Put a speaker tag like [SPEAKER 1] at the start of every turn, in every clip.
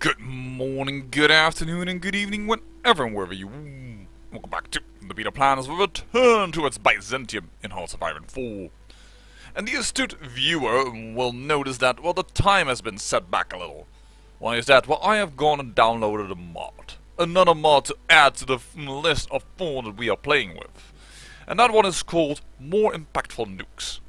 [SPEAKER 1] Good morning, good afternoon, and good evening, whenever and wherever you... Welcome back to the beta plan as we return towards Byzantium in HOI IV. And the astute viewer will notice that, well, the time has been set back a little. Why is that? Well, I have gone and downloaded a mod. Another mod to add to the list of 4 that we are playing with. And that one is called More Impactful Nukes.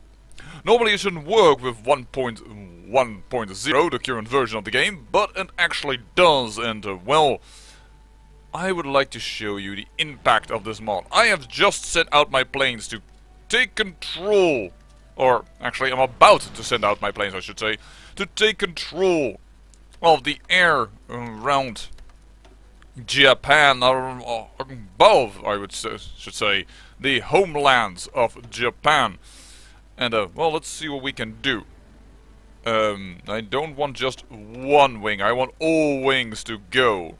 [SPEAKER 1] Normally it shouldn't work with 1.1.0, the current version of the game, but it actually does, and well, I would like to show you the impact of this mod. I have just sent out my planes to take control, or actually I'm about to send out my planes, I should say, to take control of the air around Japan, or above, I should say, the homelands of Japan. And, well, let's see what we can do. I don't want just one wing, I want all wings to go.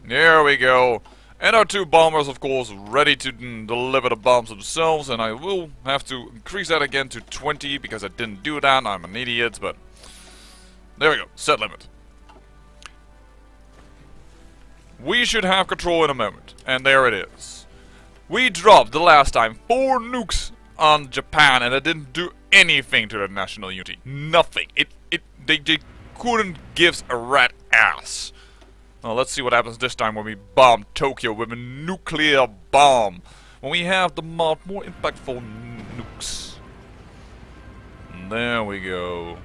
[SPEAKER 1] There we go. And our 2 bombers, of course, ready to deliver the bombs themselves. And I will have to increase that again to 20, because I didn't do that, I'm an idiot, but... There we go, set limit. We should have control in a moment, and there it is. We dropped, the last time, 4 nukes on Japan, and it didn't do anything to their national unity. Nothing. They couldn't give a rat ass. Well, let's see what happens this time when we bomb Tokyo with a nuclear bomb. When we have the mod More Impactful Nukes. And there we go.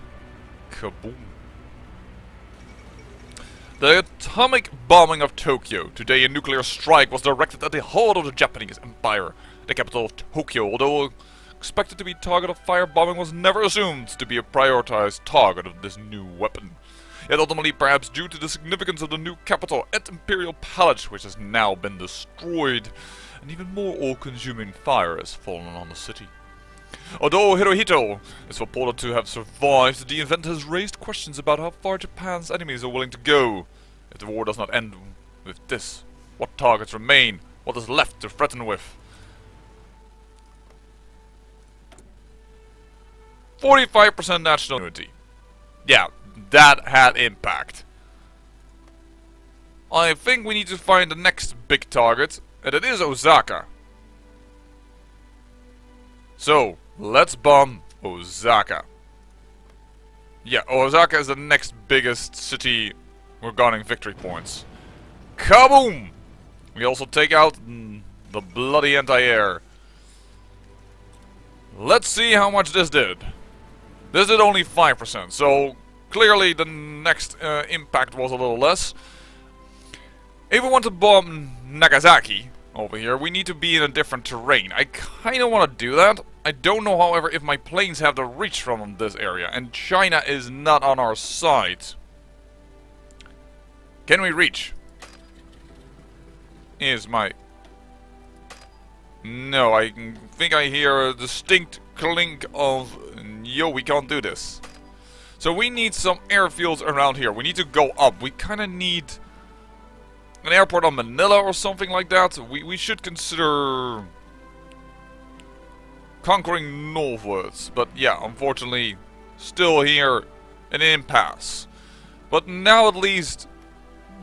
[SPEAKER 1] Kaboom. The atomic bombing of Tokyo. Today a nuclear strike was directed at the heart of the Japanese Empire. The capital of Tokyo, although expected to be target of firebombing, was never assumed to be a prioritized target of this new weapon. Yet ultimately, perhaps due to the significance of the new capital and Imperial Palace, which has now been destroyed, an even more all-consuming fire has fallen on the city. Although Hirohito is reported to have survived, the event has raised questions about how far Japan's enemies are willing to go. If the war does not end with this, what targets remain? What is left to threaten with? 45% national unity. Yeah, that had impact. I think we need to find the next big target, and it is Osaka. So, let's bomb Osaka. Yeah, Osaka is the next biggest city regarding victory points. Kaboom! We also take out the bloody anti-air. Let's see how much this did. This did only 5%, so clearly the next impact was a little less. If we want to bomb Nagasaki over here, we need to be in a different terrain. I kind of want to do that. I don't know, however, if my planes have the reach from this area, and China is not on our side. Can we reach? No, I think I hear a distinct clink of... Yo, we can't do this. So we need some airfields around here. We need to go up. We kind of need an airport on Manila or something like that. We should consider conquering northwards. But yeah, unfortunately, still here an impasse. But now at least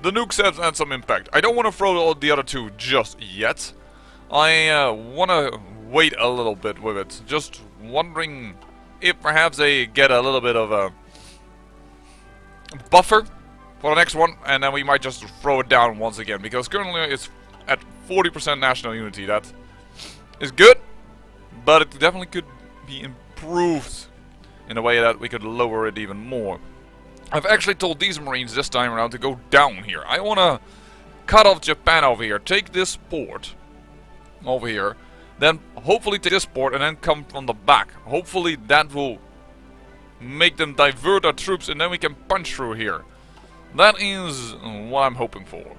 [SPEAKER 1] the nukes have had some impact. I don't want to throw all the other 2 just yet. I want to wait a little bit with it. Just wondering if perhaps they get a little bit of a buffer for the next one, and then we might just throw it down once again, because currently it's at 40% national unity. That is good, but it definitely could be improved in a way that we could lower it even more. I've actually told these Marines this time around to go down here. I want to cut off Japan over here, take this port over here, then hopefully take this port and then come from the back. Hopefully that will make them divert our troops, and then we can punch through here. That is what I'm hoping for.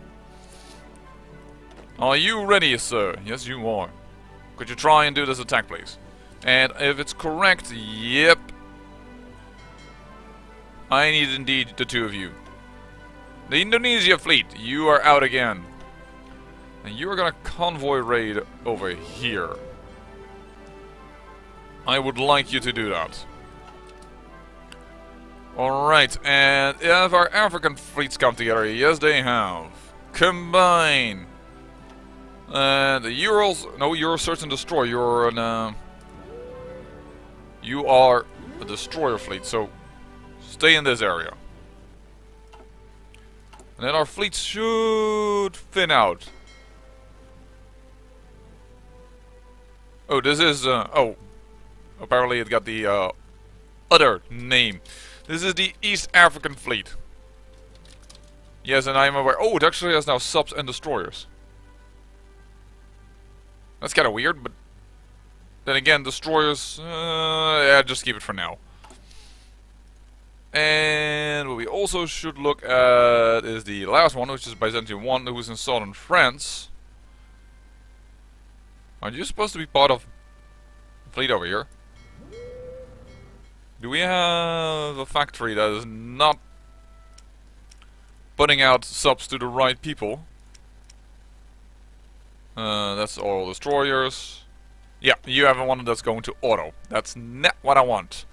[SPEAKER 1] Are you ready, sir? Yes, you are. Could you try and do this attack, please? And if it's correct, yep. I need indeed the 2 of you. The Indonesia fleet, you are out again. And you are gonna convoy raid over here. I would like you to do that. Alright, and have our African fleets come together? Yes, they have. Combine. The Urals... No, you're a search and destroy. You're an... You are a destroyer fleet, so stay in this area. And then our fleets should thin out. Oh, this is... oh. Apparently it got the other name. This is the East African Fleet. Yes, and I am aware... Oh, it actually has now subs and destroyers. That's kind of weird, but... Then again, destroyers... yeah, just keep it for now. And what we also should look at is the last one, which is Byzantium 1, who is in southern France. Aren't you supposed to be part of the fleet over here? Do we have a factory that is not putting out subs to the right people? That's all destroyers. Yeah, you have one that's going to auto. That's not what I want.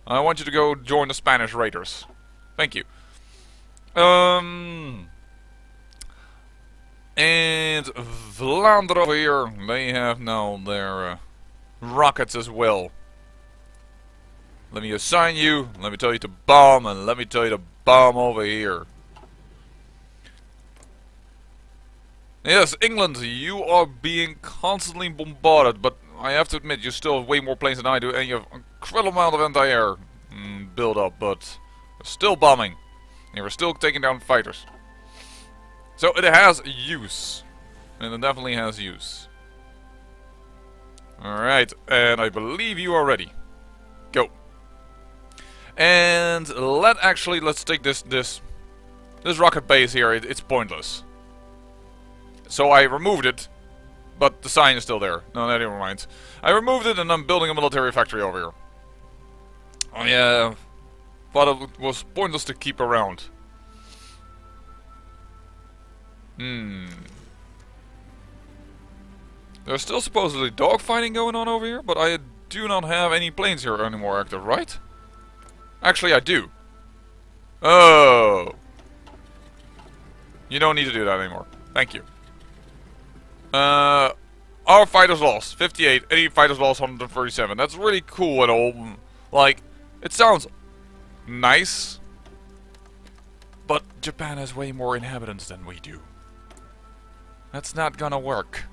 [SPEAKER 1] I want you to go join the Spanish Raiders. Thank you. And Vlaanderen over here, they have now their rockets as well. Let me assign you, let me tell you to bomb, and let me tell you to bomb over here. Yes, England, you are being constantly bombarded, but I have to admit, you still have way more planes than I do, and you have an incredible amount of anti-air build-up, but you're still bombing. And you're still taking down fighters. So it has use. And it definitely has use. Alright, and I believe you are ready. Go. And let's take this rocket base here. It's pointless. So I removed it, but the sign is still there. No, never mind. I removed it and I'm building a military factory over here. I thought it was pointless to keep around. There's still supposedly dogfighting going on over here, but I do not have any planes here anymore active, right? Actually, I do. Oh. You don't need to do that anymore. Thank you. Our fighters lost 58, any fighters lost 137. That's really cool and all. Like, it sounds nice, but Japan has way more inhabitants than we do. That's not gonna work.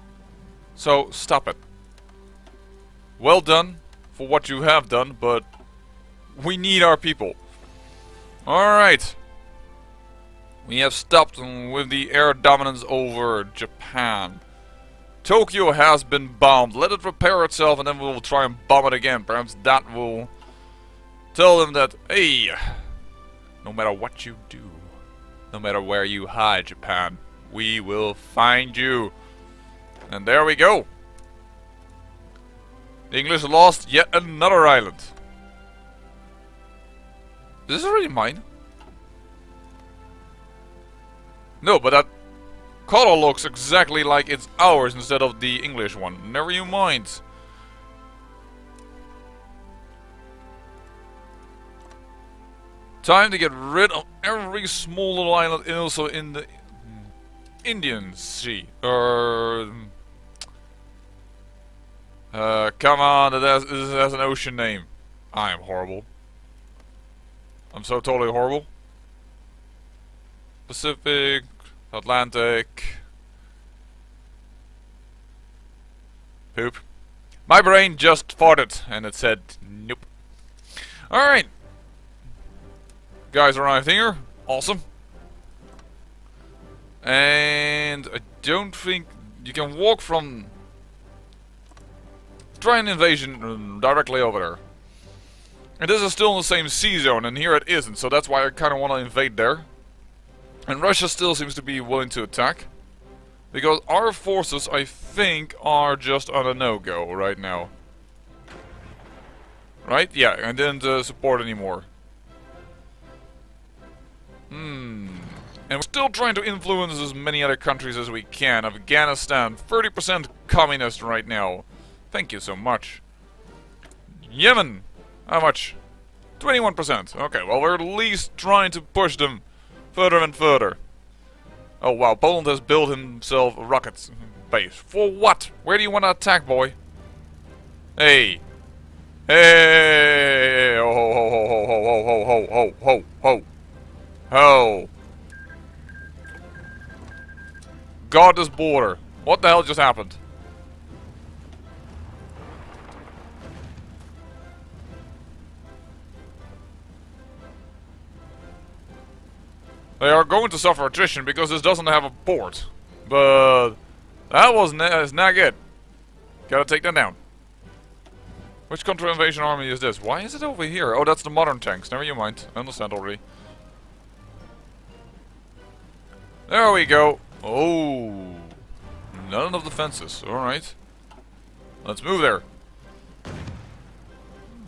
[SPEAKER 1] So, stop it. Well done for what you have done, but we need our people. Alright. We have stopped with the air dominance over Japan. Tokyo has been bombed. Let it repair itself and then we'll try and bomb it again. Perhaps that will tell them that, hey, no matter what you do, no matter where you hide, Japan, we will find you. And there we go. The English lost yet another island. Is this already mine? No, but that color looks exactly like it's ours instead of the English one. Never you mind. Time to get rid of every small little island also in the Indian Sea. Come on, it has an ocean name. I am horrible. I'm so totally horrible. Pacific, Atlantic. Poop. My brain just farted and it said nope. Alright. Guys arrived here. Awesome. And I don't think you can walk from... Try an invasion directly over there. And this is still in the same sea zone, and here it isn't, so that's why I kind of want to invade there. And Russia still seems to be willing to attack. Because our forces, I think, are just on a no-go right now. Right? Yeah, I didn't support anymore. And we're still trying to influence as many other countries as we can. Afghanistan, 30% communist right now. Thank you so much. Yemen! How much? 21%. Okay, well, we're at least trying to push them further and further. Oh, wow. Poland has built himself a rocket base. For what? Where do you want to attack, boy? Hey. Hey. Ho, ho, ho, ho, ho, ho, ho, ho, ho, ho. Ho. Guard this border. What the hell just happened? They are going to suffer attrition because this doesn't have a port. But that was not good. Gotta take that down. Which counter-invasion army is this? Why is it over here? Oh, that's the modern tanks. Never you mind. I understand already. There we go. Oh. None of the fences. Alright. Let's move there.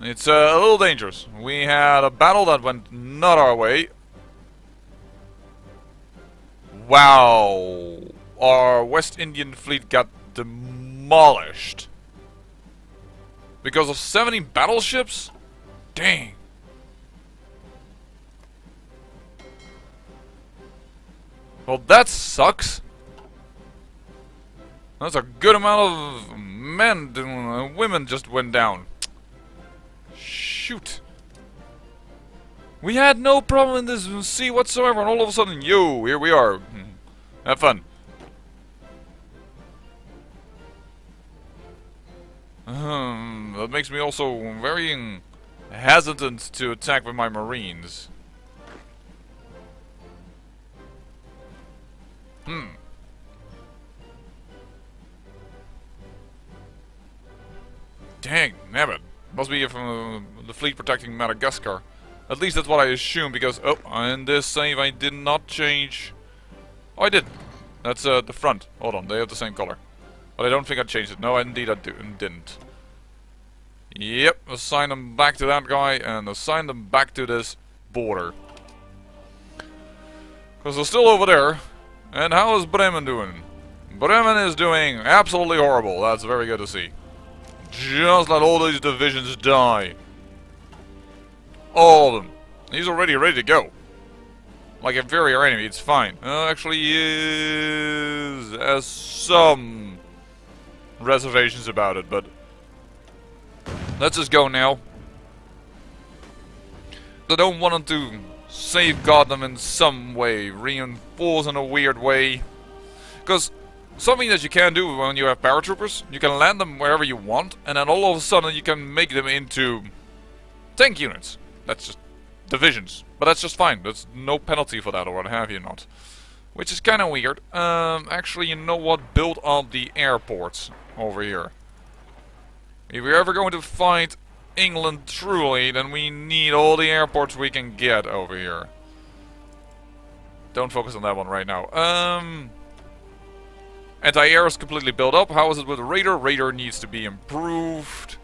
[SPEAKER 1] It's a little dangerous. We had a battle that went not our way. Wow. Our West Indian fleet got demolished. Because of 70 battleships? Dang. Well, that sucks. That's a good amount of men and women just went down. Shoot. We had no problem in this sea whatsoever, and all of a sudden, yo, here we are. Have fun. That makes me also very hesitant to attack with my marines. Dang, nabbit. Must be from the fleet protecting Madagascar. At least that's what I assume, because, oh, in this save I did not change. Oh, I didn't. That's the front. Hold on, they have the same color. But I don't think I changed it. No, indeed I didn't. Yep, assign them back to that guy, and assign them back to this border. Because they're still over there. And how is Bremen doing? Bremen is doing absolutely horrible. That's very good to see. Just let all these divisions die. All of them. He's already ready to go. Like a inferior enemy, it's fine. Actually, he has some reservations about it, but let's just go now. I don't want him to safeguard them in some way, reinforce in a weird way. Because something that you can do when you have paratroopers, you can land them wherever you want, and then all of a sudden you can make them into tank units. That's just divisions. But that's just fine. There's no penalty for that or what have you not. Which is kind of weird. Actually, you know what? Build up the airports over here. If we're ever going to fight England truly, then we need all the airports we can get over here. Don't focus on that one right now. Anti-air is completely built up. How is it with radar? Radar needs to be improved.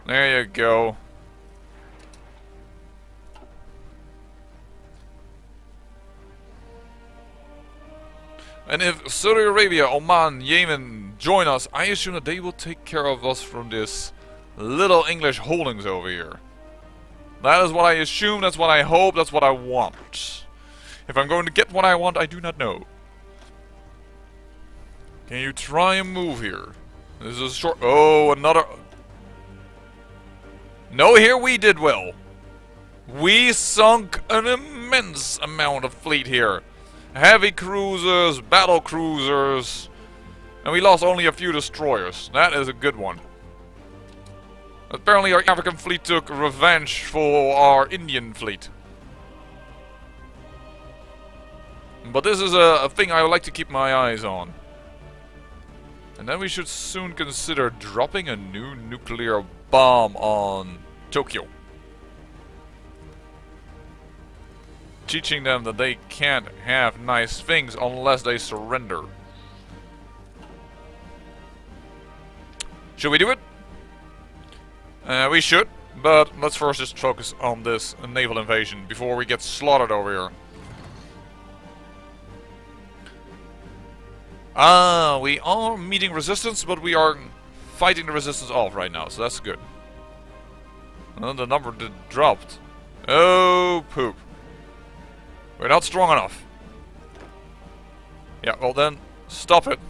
[SPEAKER 1] There you go. And if Saudi Arabia, Oman, Yemen join us, I assume that they will take care of us from this little English holdings over here. That is what I assume, that's what I hope, that's what I want. If I'm going to get what I want, I do not know. Can you try and move here? This is a short... Oh, another... No, here we did well. We sunk an immense amount of fleet here. Heavy cruisers, battle cruisers, and we lost only a few destroyers. That is a good one. Apparently our African fleet took revenge for our Indian fleet. But this is a thing I would like to keep my eyes on. And then we should soon consider dropping a new nuclear bomb on Tokyo. Teaching them that they can't have nice things unless they surrender. Should we do it? We should, but let's first just focus on this naval invasion before we get slaughtered over here. We are meeting resistance, but we are fighting the resistance off right now, so that's good. The number dropped. Oh, poop. We're not strong enough. Yeah, well then, stop it.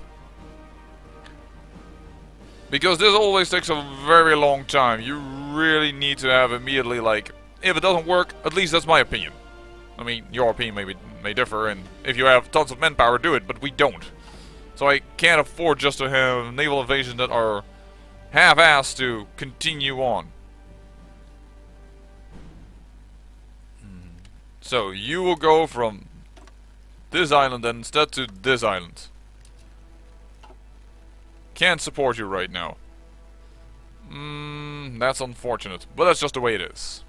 [SPEAKER 1] Because this always takes a very long time. You really need to have immediately, like, if it doesn't work, at least that's my opinion. I mean, your opinion may differ, and if you have tons of manpower, do it, but we don't. So I can't afford just to have naval invasions that are half-assed to continue on. So you will go from this island and instead to this island. Can't support you right now. That's unfortunate, but that's just the way it is.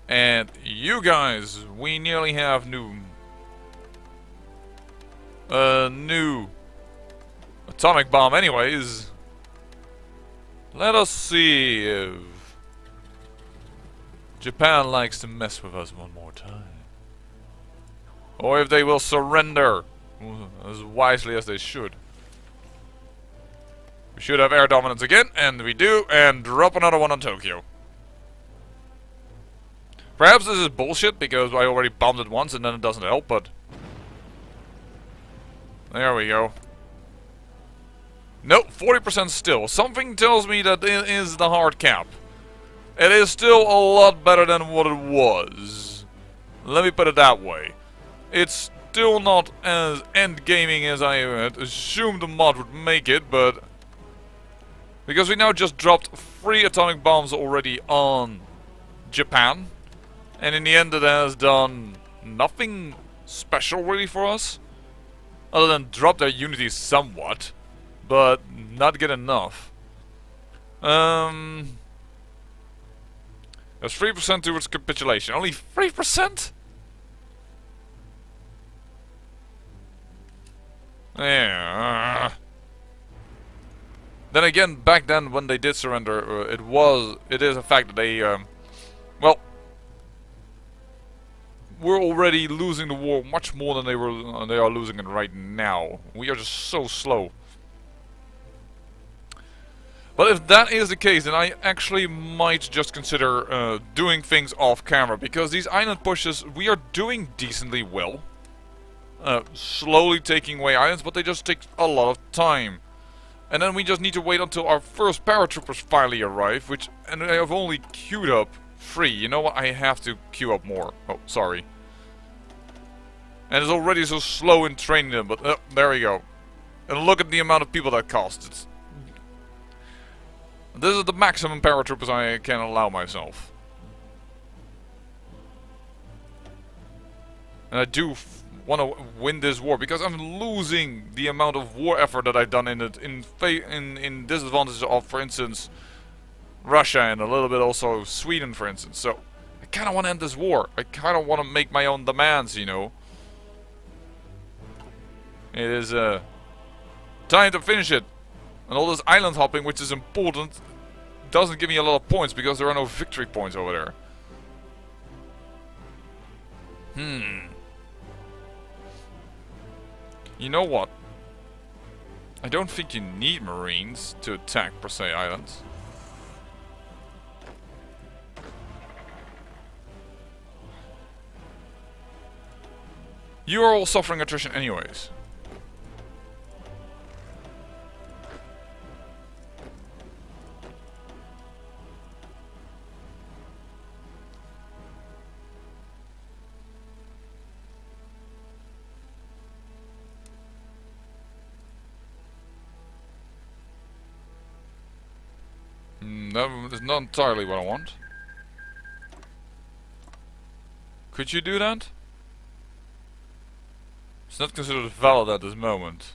[SPEAKER 1] And you guys, we nearly have new atomic bomb anyways. Let us see if Japan likes to mess with us one more time. Or if they will surrender as wisely as they should. We should have air dominance again, and we do, and drop another one on Tokyo. Perhaps this is bullshit, because I already bombed it once and then it doesn't help, but... There we go. Nope, 40% still. Something tells me that it is the hard cap. It is still a lot better than what it was. Let me put it that way. It's still not as endgaming as I had assumed the mod would make it, but... Because we now just dropped 3 atomic bombs already on Japan. And in the end it has done nothing special really for us. Other than drop their unity somewhat. But not get enough. There's 3% towards capitulation. Only 3%? Yeah. Then again, back then when they did surrender, it is a fact that they, well, we're already losing the war much more than they are losing it right now. We are just so slow. But if that is the case, then I actually might just consider doing things off camera, because these island pushes we are doing decently well. Slowly taking away islands, but they just take a lot of time. And then we just need to wait until our first paratroopers finally arrive, and I have only queued up 3. You know what? I have to queue up more. Oh, sorry. And it's already so slow in training them, but there we go. And look at the amount of people that cost. This is the maximum paratroopers I can allow myself. And I do want to win this war, because I'm losing the amount of war effort that I've done in it in disadvantage of, for instance, Russia, and a little bit also Sweden, for instance. So I kind of want to end this war. I kind of want to make my own demands, you know. It is time to finish it. And all this island hopping, which is important, doesn't give me a lot of points because there are no victory points over there. You know what? I don't think you need Marines to attack, per se, islands. You are all suffering attrition anyways. That is not entirely what I want. Could you do that? It's not considered valid at this moment.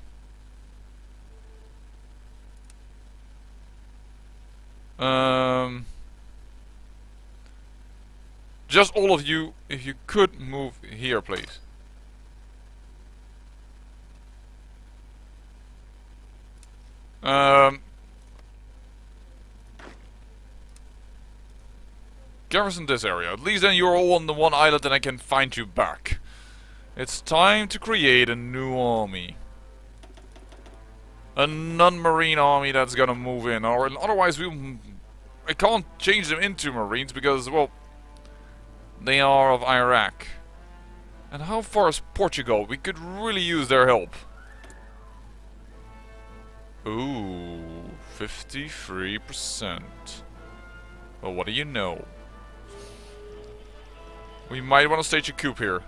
[SPEAKER 1] Just all of you, if you could move here, please. Garrison this area. At least then you're all on the one island and I can find you back. It's time to create a new army. A non-marine army that's gonna move in, or otherwise we'll I can't change them into Marines because, well, they are of Iraq. And how far is Portugal? We could really use their help. Ooh, 53%. Well, what do you know? We might want to stage a coup here.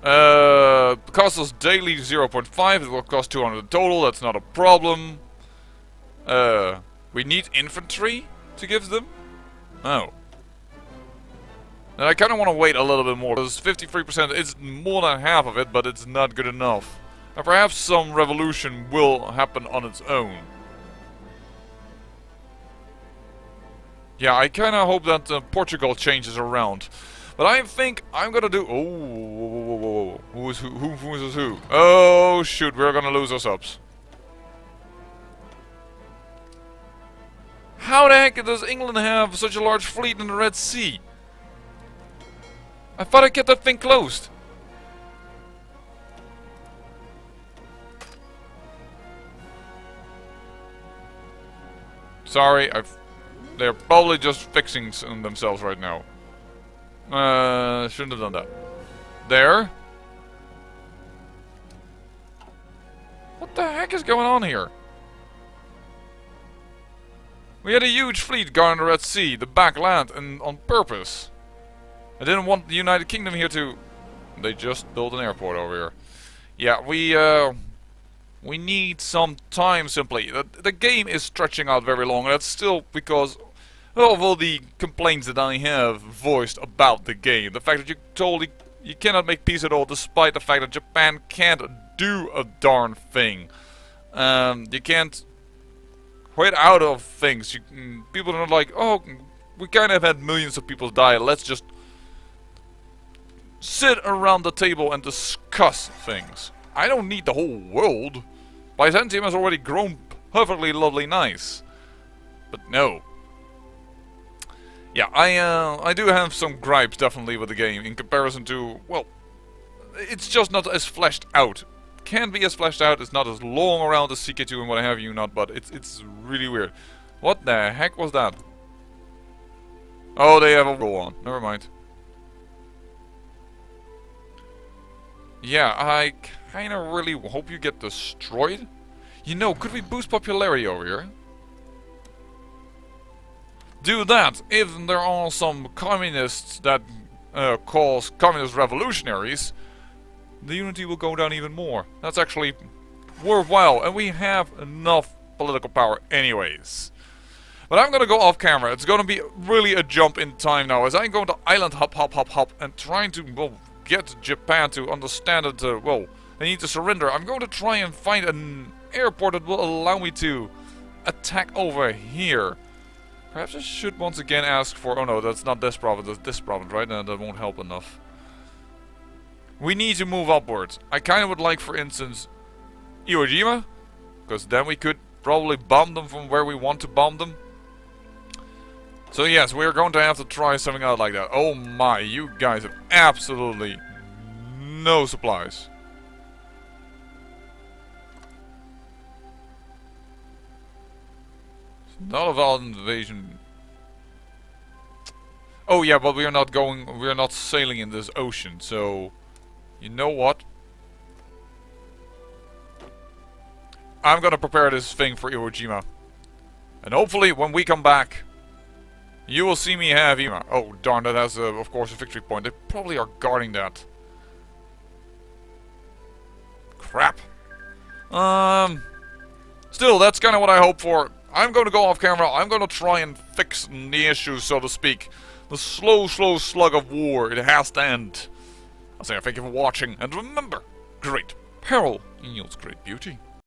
[SPEAKER 1] Cost us daily 0.5. It will cost 200 total. That's not a problem. We need infantry to give them. Oh. And I kind of want to wait a little bit more, because 53% is more than half of it, but it's not good enough. And perhaps some revolution will happen on its own. Yeah, I kind of hope that Portugal changes around. But I think I'm gonna do... Oh, whoa, whoa, whoa. Who is who? Who is who? Oh, shoot, we're gonna lose our subs. How the heck does England have such a large fleet in the Red Sea? I thought I kept that thing closed. Sorry, they're probably just fixing themselves right now. Shouldn't have done that. There. What the heck is going on here? We had a huge fleet guarding the Red Sea, the back land, and on purpose. I didn't want the United Kingdom here to... They just built an airport over here. Yeah, we need some time, simply. The game is stretching out very long, and that's still because of all the complaints that I have voiced about the game. The fact that you cannot make peace at all, despite the fact that Japan can't do a darn thing. You can't get out of things. People are not like, oh, we kind of had millions of people die, let's just sit around the table and discuss things. I don't need the whole world. Byzantium has already grown perfectly lovely nice. But no. Yeah, I do have some gripes definitely with the game in comparison to, well, it's just not as fleshed out. Can be as fleshed out, it's not as long around as CK2 and what have you not, but it's really weird. What the heck was that? Oh, they have a roll on. Never mind. Yeah, I kinda really hope you get destroyed. You know, could we boost popularity over here? Do that. If there are some communists that cause communist revolutionaries, the unity will go down even more. That's actually worthwhile, and we have enough political power anyways. But I'm gonna go off camera. It's gonna be really a jump in time now, as I'm going to island hop, and trying to, well, get Japan to understand that, well, they need to surrender. I'm going to try and find an airport that will allow me to attack over here. Perhaps I should once again ask for... Oh no, that's not this province, that's this province, right? No, that won't help enough. We need to move upwards. I kind of would like, for instance, Iwo Jima, because then we could probably bomb them from where we want to bomb them. So yes, we're going to have to try something out like that. Oh my, you guys have absolutely no supplies. It's not a valid invasion. Oh yeah, but we are not sailing in this ocean, so you know what? I'm gonna prepare this thing for Iwo Jima. And hopefully when we come back, you will see me have Ima. Oh darn, that has of course a victory point. They probably are guarding that. Crap. Still, that's kind of what I hope for. I'm going to go off camera. I'm going to try and fix the issues, so to speak. The slow slug of war. It has to end. I'll say thank you for watching, and remember, great peril yields great beauty.